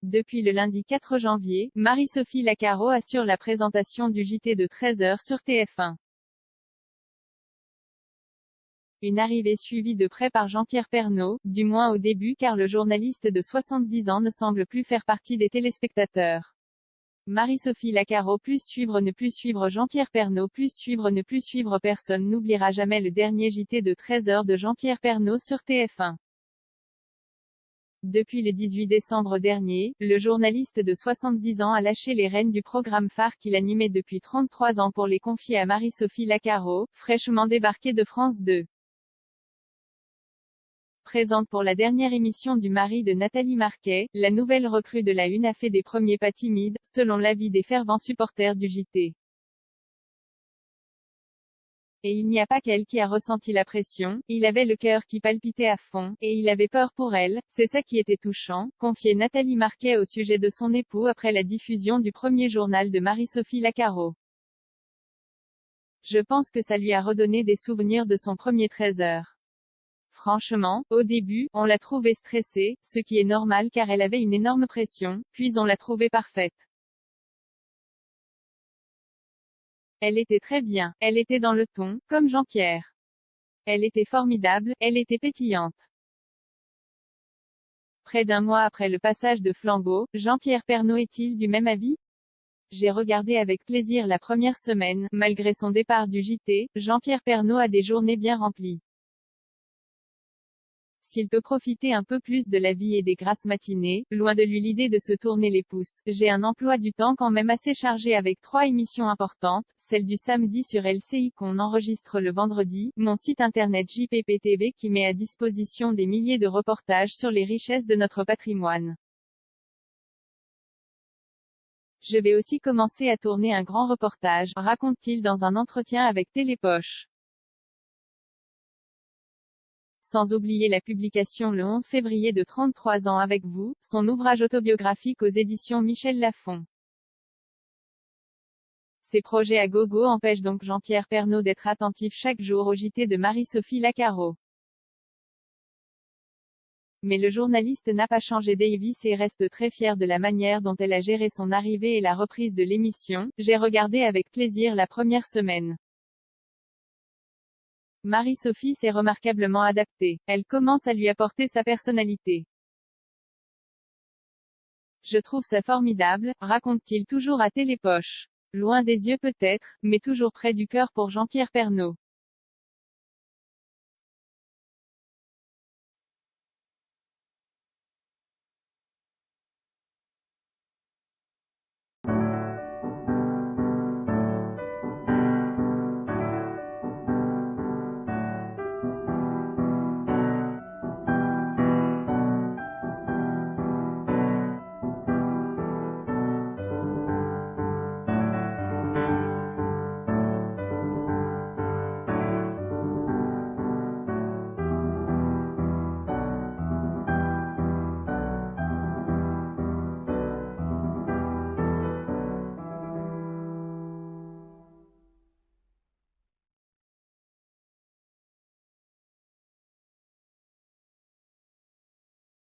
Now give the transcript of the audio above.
Depuis le lundi 4 janvier, Marie-Sophie Lacaro assure la présentation du JT de 13h sur TF1. Une arrivée suivie de près par Jean-Pierre Pernaut, du moins au début car le journaliste de 70 ans ne semble plus faire partie des téléspectateurs. Marie-Sophie Lacaro plus suivre ne plus suivre Jean-Pierre Pernaut plus suivre ne plus suivre personne n'oubliera jamais le dernier JT de 13h de Jean-Pierre Pernaut sur TF1. Depuis le 18 décembre dernier, le journaliste de 70 ans a lâché les rênes du programme phare qu'il animait depuis 33 ans pour les confier à Marie-Sophie Lacaro, fraîchement débarquée de France 2. Présente pour la dernière émission du mari de Nathalie Marquet, la nouvelle recrue de la Une a fait des premiers pas timides, selon l'avis des fervents supporters du JT. Et il n'y a pas qu'elle qui a ressenti la pression, il avait le cœur qui palpitait à fond, et il avait peur pour elle, c'est ça qui était touchant, confiait Nathalie Marquet au sujet de son époux après la diffusion du premier journal de Marie-Sophie Lacaro. Je pense que ça lui a redonné des souvenirs de son premier 13h. Franchement, au début, on l'a trouvée stressée, ce qui est normal car elle avait une énorme pression, puis on l'a trouvée parfaite. Elle était très bien, elle était dans le ton, comme Jean-Pierre. Elle était formidable, elle était pétillante. Près d'un mois après le passage de flambeau, Jean-Pierre Pernaut est-il du même avis? J'ai regardé avec plaisir la première semaine, malgré son départ du JT, Jean-Pierre Pernaut a des journées bien remplies. S'il peut profiter un peu plus de la vie et des grasses matinées, loin de lui l'idée de se tourner les pouces, j'ai un emploi du temps quand même assez chargé avec 3 émissions importantes, celle du samedi sur LCI qu'on enregistre le vendredi, mon site internet JPP-TV qui met à disposition des milliers de reportages sur les richesses de notre patrimoine. Je vais aussi commencer à tourner un grand reportage, raconte-t-il dans un entretien avec Télépoche. Sans oublier la publication le 11 février de 33 ans avec vous, son ouvrage autobiographique aux éditions Michel Lafon. Ces projets à gogo empêchent donc Jean-Pierre Pernaut d'être attentif chaque jour au JT de Marie-Sophie Lacaro. Mais le journaliste n'a pas changé Davis et reste très fier de la manière dont elle a géré son arrivée et la reprise de l'émission. J'ai regardé avec plaisir la première semaine. Marie-Sophie s'est remarquablement adaptée. Elle commence à lui apporter sa personnalité. Je trouve ça formidable, raconte-t-il toujours à Télépoche. Loin des yeux peut-être, mais toujours près du cœur pour Jean-Pierre Pernaut.